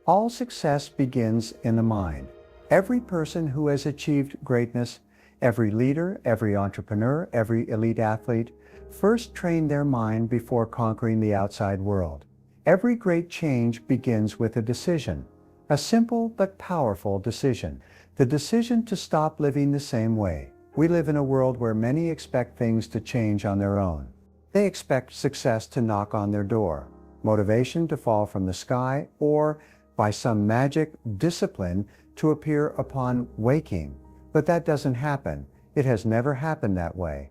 All success begins in the mind. Every person who has achieved greatness, every leader, every entrepreneur, every elite athlete, first trained their mind before conquering the outside world. Every great change begins with a decision, a simple but powerful decision, the decision to stop living the same way. We live in a world where many expect things to change on their own. They expect success to knock on their door, motivation to fall from the sky, or by some magic discipline to appear upon waking. But that doesn't happen. It has never happened that way.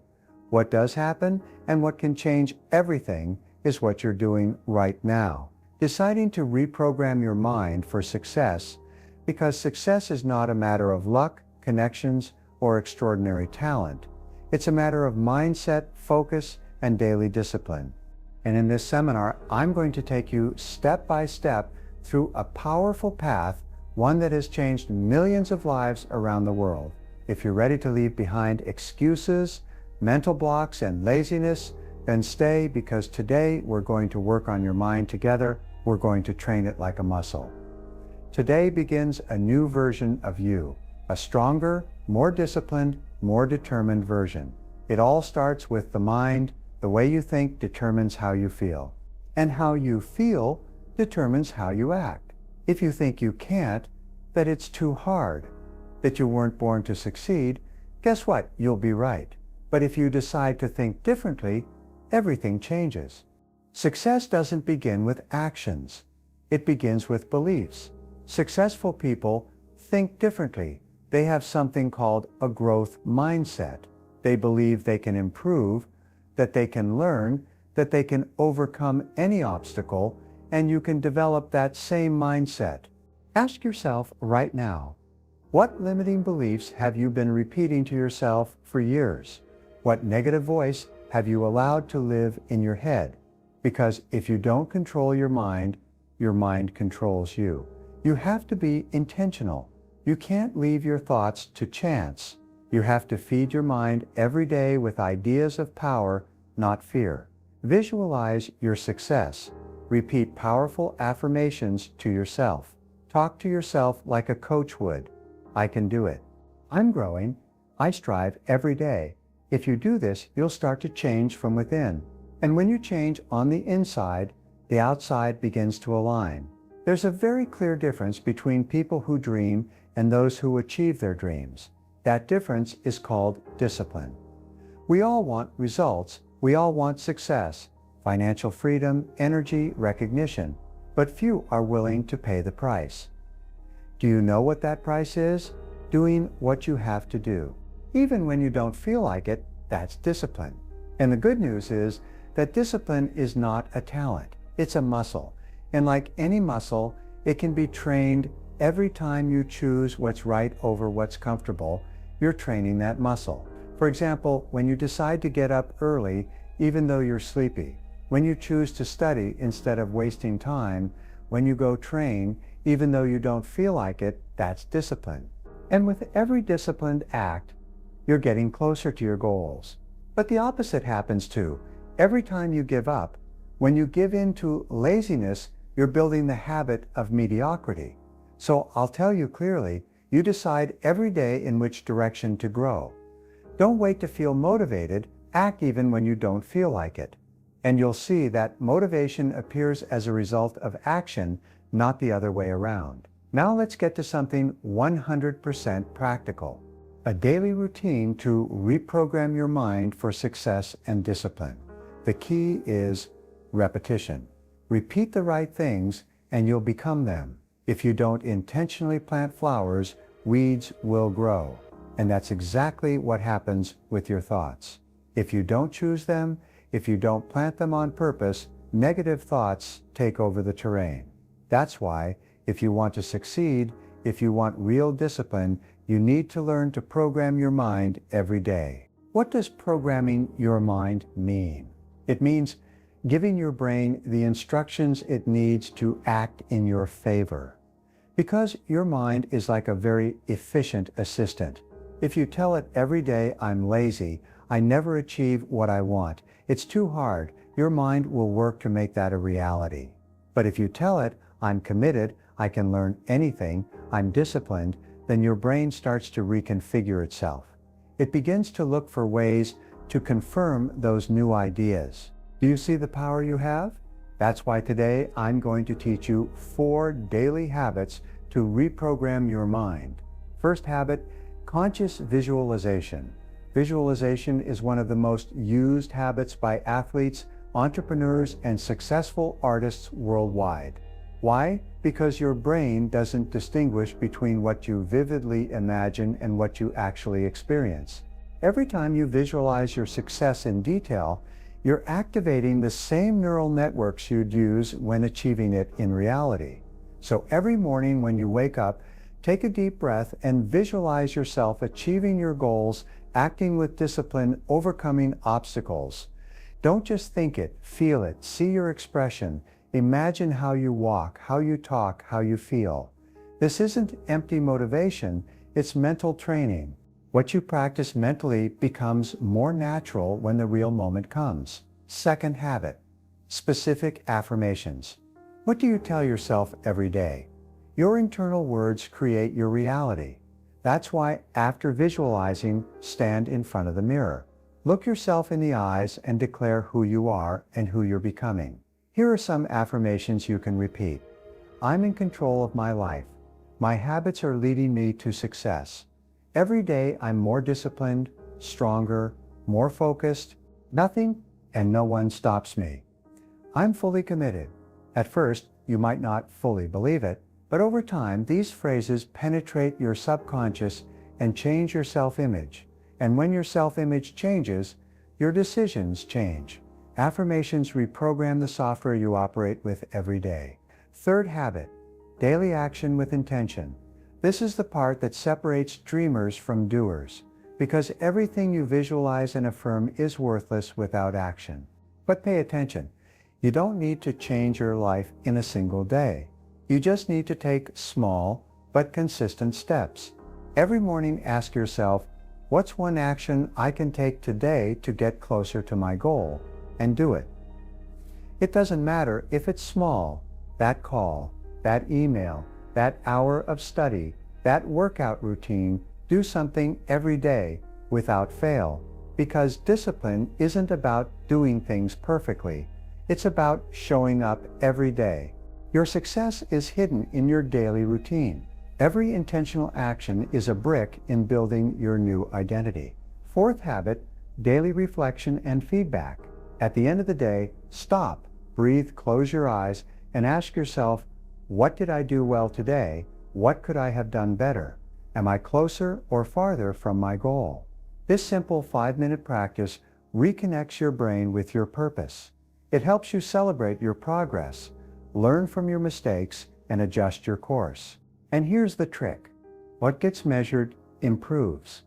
What does happen and what can change everything is what you're doing right now. Deciding to reprogram your mind for success, because success is not a matter of luck, connections, or extraordinary talent. It's a matter of mindset, focus, and daily discipline. And in this seminar, I'm going to take you step by step through a powerful path, one that has changed millions of lives around the world. If you're ready to leave behind excuses, mental blocks, and laziness, then stay, because today we're going to work on your mind together. We're going to train it like a muscle. Today begins a new version of you, a stronger, more disciplined, more determined version. It all starts with the mind. The way you think determines how you feel. And how you feel determines how you act. If you think you can't, that it's too hard, that you weren't born to succeed, guess what? You'll be right. But if you decide to think differently, everything changes. Success doesn't begin with actions. It begins with beliefs. Successful people think differently. They have something called a growth mindset. They believe they can improve, that they can learn, that they can overcome any obstacle, and you can develop that same mindset. Ask yourself right now, what limiting beliefs have you been repeating to yourself for years? What negative voice have you allowed to live in your head? Because if you don't control your mind controls you. You have to be intentional. You can't leave your thoughts to chance. You have to feed your mind every day with ideas of power, not fear. Visualize your success. Repeat powerful affirmations to yourself. Talk to yourself like a coach would. I can do it. I'm growing. I strive every day. If you do this, you'll start to change from within. And when you change on the inside, the outside begins to align. There's a very clear difference between people who dream and those who achieve their dreams. That difference is called discipline. We all want results. We all want success, financial freedom, energy, recognition, but few are willing to pay the price. Do you know what that price is? Doing what you have to do. Even when you don't feel like it, that's discipline. And the good news is that discipline is not a talent. It's a muscle. And like any muscle, it can be trained. Every time you choose what's right over what's comfortable, you're training that muscle. For example, when you decide to get up early, even though you're sleepy, when you choose to study instead of wasting time, when you go train, even though you don't feel like it, that's discipline. And with every disciplined act, you're getting closer to your goals. But the opposite happens too. Every time you give up, when you give in to laziness, you're building the habit of mediocrity. So I'll tell you clearly, you decide every day in which direction to grow. Don't wait to feel motivated. Act even when you don't feel like it. And you'll see that motivation appears as a result of action, not the other way around. Now let's get to something 100% practical. A daily routine to reprogram your mind for success and discipline. The key is repetition. Repeat the right things and you'll become them. If you don't intentionally plant flowers, weeds will grow. And that's exactly what happens with your thoughts. If you don't choose them, if you don't plant them on purpose, negative thoughts take over the terrain. That's why, if you want to succeed, if you want real discipline, you need to learn to program your mind every day. What does programming your mind mean? It means giving your brain the instructions it needs to act in your favor. Because your mind is like a very efficient assistant. If you tell it every day, I'm lazy, I never achieve what I want, it's too hard, your mind will work to make that a reality. But if you tell it, I'm committed, I can learn anything, I'm disciplined, then your brain starts to reconfigure itself. It begins to look for ways to confirm those new ideas. Do you see the power you have? That's why today I'm going to teach you 4 daily habits to reprogram your mind. First habit, conscious visualization. Visualization is one of the most used habits by athletes, entrepreneurs, and successful artists worldwide. Why? Because your brain doesn't distinguish between what you vividly imagine and what you actually experience. Every time you visualize your success in detail, you're activating the same neural networks you'd use when achieving it in reality. So every morning when you wake up, take a deep breath and visualize yourself achieving your goals, acting with discipline, overcoming obstacles. Don't just think it, feel it, see your expression. Imagine how you walk, how you talk, how you feel. This isn't empty motivation, it's mental training. What you practice mentally becomes more natural when the real moment comes. Second habit, specific affirmations. What do you tell yourself every day? Your internal words create your reality. That's why after visualizing, stand in front of the mirror. Look yourself in the eyes and declare who you are and who you're becoming. Here are some affirmations you can repeat. I'm in control of my life. My habits are leading me to success. Every day I'm more disciplined, stronger, more focused. Nothing and no one stops me. I'm fully committed. At first, you might not fully believe it, but over time, these phrases penetrate your subconscious and change your self-image. And when your self-image changes, your decisions change. Affirmations reprogram the software you operate with every day. Third habit, daily action with intention. This is the part that separates dreamers from doers, because everything you visualize and affirm is worthless without action. But pay attention. You don't need to change your life in a single day. You just need to take small but consistent steps. Every morning ask yourself, what's one action I can take today to get closer to my goal? And do it. It doesn't matter if it's small, that call, that email, that hour of study, that workout routine. Do something every day without fail, because discipline isn't about doing things perfectly. It's about showing up every day. Your success is hidden in your daily routine. Every intentional action is a brick in building your new identity. Fourth habit, daily reflection and feedback. At the end of the day, stop, breathe, close your eyes, and ask yourself, what did I do well today? What could I have done better? Am I closer or farther from my goal? This simple 5-minute practice reconnects your brain with your purpose. It helps you celebrate your progress, learn from your mistakes, and adjust your course. And here's the trick. What gets measured improves.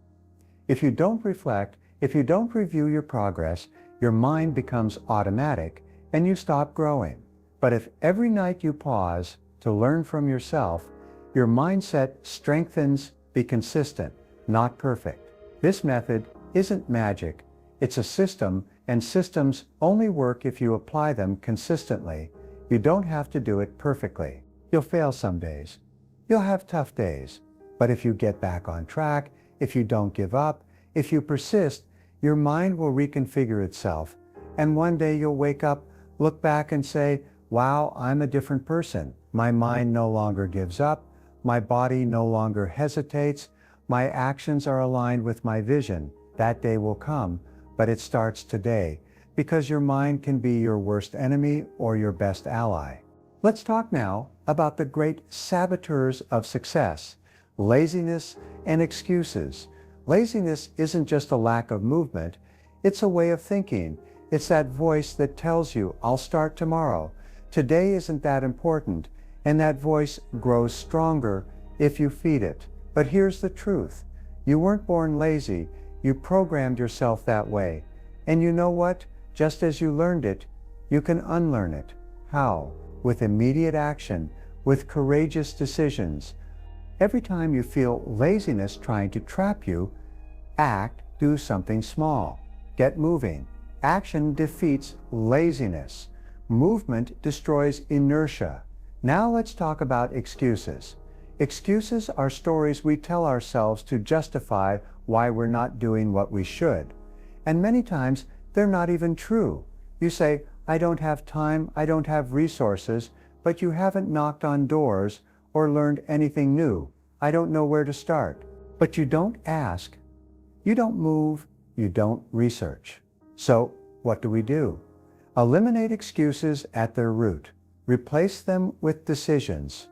If you don't reflect, if you don't review your progress, your mind becomes automatic and you stop growing. But if every night you pause to learn from yourself, your mindset strengthens. Be consistent, not perfect. This method isn't magic. It's a system, and systems only work if you apply them consistently. You don't have to do it perfectly. You'll fail some days. You'll have tough days. But if you get back on track, if you don't give up, if you persist, your mind will reconfigure itself. And one day you'll wake up, look back and say, wow, I'm a different person. My mind no longer gives up. My body no longer hesitates. My actions are aligned with my vision. That day will come, but it starts today, because your mind can be your worst enemy or your best ally. Let's talk now about the great saboteurs of success, laziness and excuses. Laziness isn't just a lack of movement, it's a way of thinking. It's that voice that tells you, I'll start tomorrow. Today isn't that important. And that voice grows stronger if you feed it. But here's the truth. You weren't born lazy. You programmed yourself that way. And you know what? Just as you learned it, you can unlearn it. How? With immediate action, with courageous decisions. Every time you feel laziness trying to trap you, act, do something small. Get moving. Action defeats laziness. Movement destroys inertia. Now let's talk about excuses. Excuses are stories we tell ourselves to justify why we're not doing what we should. And many times, they're not even true. You say, I don't have time, I don't have resources, but you haven't knocked on doors or learned anything new. I don't know where to start. But you don't ask, you don't move, you don't research. So, what do? Eliminate excuses at their root. Replace them with decisions.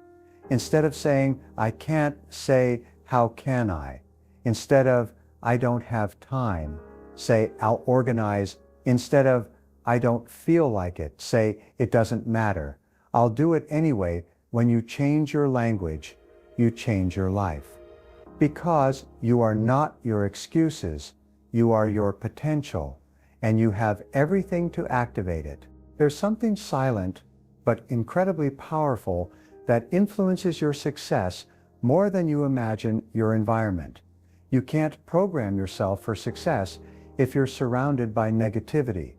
Instead of saying, I can't, say, how can I? Instead of, I don't have time, say, I'll organize. Instead of, I don't feel like it, say, it doesn't matter. I'll do it anyway. When you change your language, you change your life. Because you are not your excuses, you are your potential, and you have everything to activate it. There's something silent, but incredibly powerful that influences your success more than you imagine your environment. You can't program yourself for success if you're surrounded by negativity.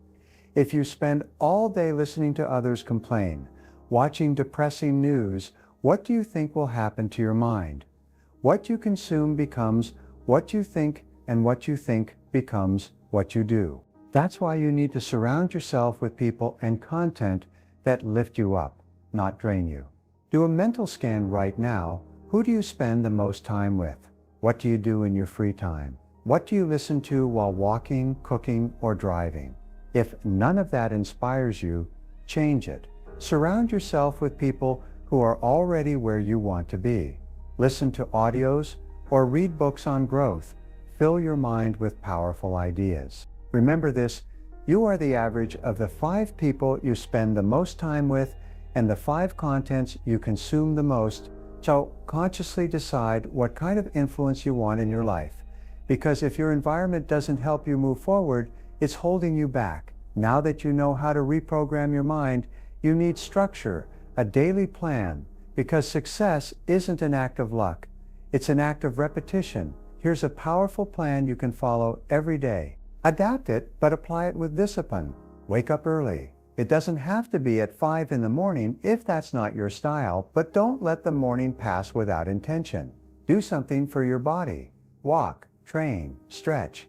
If you spend all day listening to others complain, watching depressing news, what do you think will happen to your mind? What you consume becomes what you think, and what you think becomes what you do. That's why you need to surround yourself with people and content that lift you up, not drain you. Do a mental scan right now. Who do you spend the most time with? What do you do in your free time? What do you listen to while walking, cooking, or driving? If none of that inspires you, change it. Surround yourself with people who are already where you want to be. Listen to audios or read books on growth. Fill your mind with powerful ideas. Remember this, you are the average of the 5 people you spend the most time with and the 5 contents you consume the most. So consciously decide what kind of influence you want in your life. Because if your environment doesn't help you move forward, it's holding you back. Now that you know how to reprogram your mind, you need structure, a daily plan, because success isn't an act of luck. It's an act of repetition. Here's a powerful plan you can follow every day. Adapt it, but apply it with discipline. Wake up early. It doesn't have to be at 5 in the morning if that's not your style, but don't let the morning pass without intention. Do something for your body. Walk, train, stretch.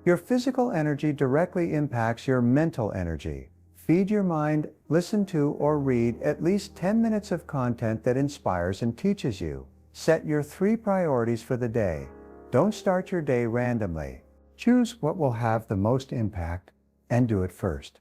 Your physical energy directly impacts your mental energy. Feed your mind, listen to or read at least 10 minutes of content that inspires and teaches you. Set your 3 priorities for the day. Don't start your day randomly. Choose what will have the most impact and do it first.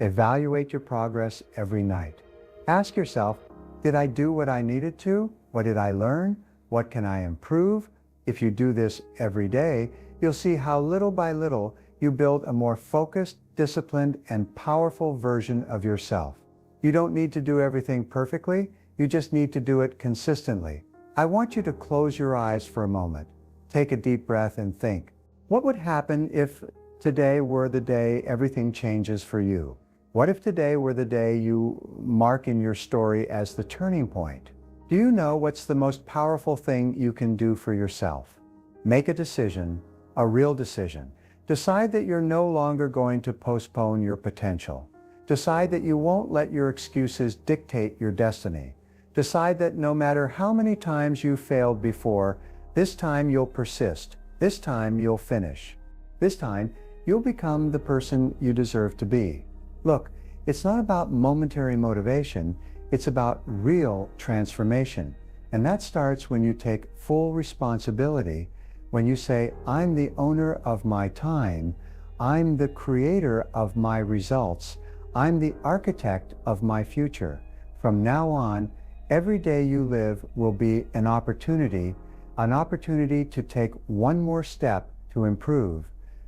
Evaluate your progress every night. Ask yourself, did I do what I needed to? What did I learn? What can I improve? If you do this every day, you'll see how little by little you build a more focused, disciplined, and powerful version of yourself. You don't need to do everything perfectly, you just need to do it consistently. I want you to close your eyes for a moment. Take a deep breath and think, what would happen if today were the day everything changes for you? What if today were the day you mark in your story as the turning point? Do you know what's the most powerful thing you can do for yourself? Make a decision, a real decision. Decide that you're no longer going to postpone your potential. Decide that you won't let your excuses dictate your destiny. Decide that no matter how many times you failed before, this time you'll persist. This time you'll finish. This time you'll become the person you deserve to be. Look, it's not about momentary motivation, it's about real transformation. And that starts when you take full responsibility, when you say, I'm the owner of my time, I'm the creator of my results, I'm the architect of my future. From now on, every day you live will be an opportunity to take one more step to improve,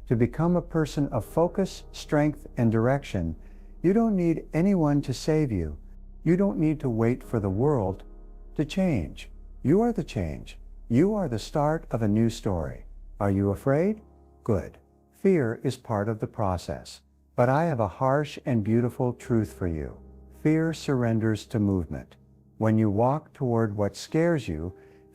to become a person of focus, strength, and direction. You don't need anyone to save you. You don't need to wait for the world to change. You are the change. You are the start of a new story. Are you afraid? Good. Fear is part of the process. But I have a harsh and beautiful truth for you. Fear surrenders to movement. When you walk toward what scares you,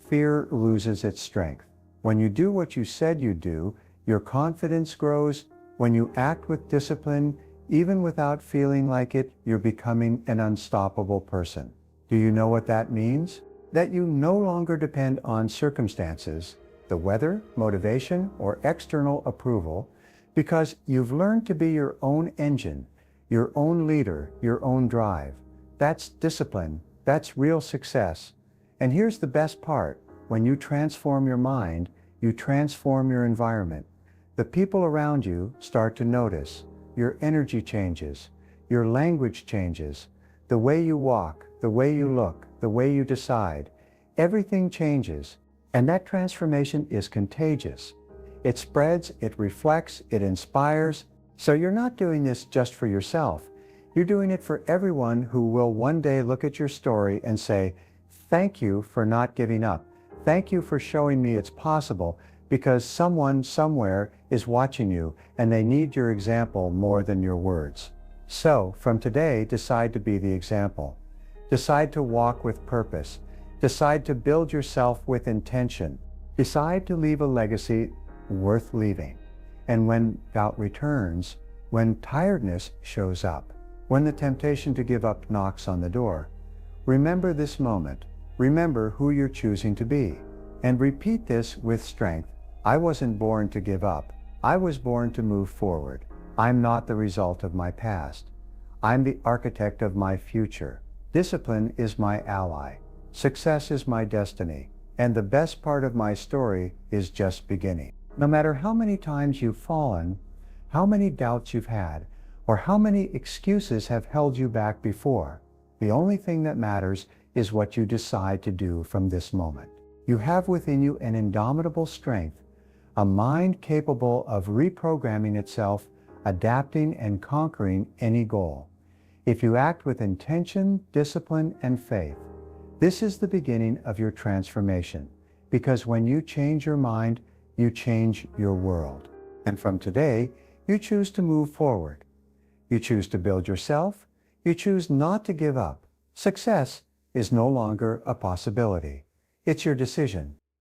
fear loses its strength. When you do what you said you'd do, your confidence grows. When you act with discipline, even without feeling like it, you're becoming an unstoppable person. Do you know what that means? That you no longer depend on circumstances, the weather, motivation, or external approval, because you've learned to be your own engine, your own leader, your own drive. That's discipline. That's real success. And here's the best part. When you transform your mind, you transform your environment. The people around you start to notice. Your energy changes. Your language changes. The way you walk, the way you look, the way you decide. Everything changes. And that transformation is contagious. It spreads, it reflects, it inspires. So you're not doing this just for yourself. You're doing it for everyone who will one day look at your story and say, "Thank you for not giving up. Thank you for showing me it's possible," because someone somewhere is watching you and they need your example more than your words. So, from today, decide to be the example. Decide to walk with purpose. Decide to build yourself with intention. Decide to leave a legacy worth leaving. And when doubt returns, when tiredness shows up, when the temptation to give up knocks on the door, remember this moment. Remember who you're choosing to be. And repeat this with strength. I wasn't born to give up. I was born to move forward. I'm not the result of my past. I'm the architect of my future. Discipline is my ally. Success is my destiny. And the best part of my story is just beginning. No matter how many times you've fallen, how many doubts you've had, or how many excuses have held you back before, the only thing that matters is what you decide to do from this moment. You have within you an indomitable strength, a mind capable of reprogramming itself, adapting and conquering any goal. If you act with intention, discipline, and faith, this is the beginning of your transformation, because when you change your mind, you change your world. And from today, you choose to move forward. You choose to build yourself. You choose not to give up. Success is no longer a possibility. It's your decision.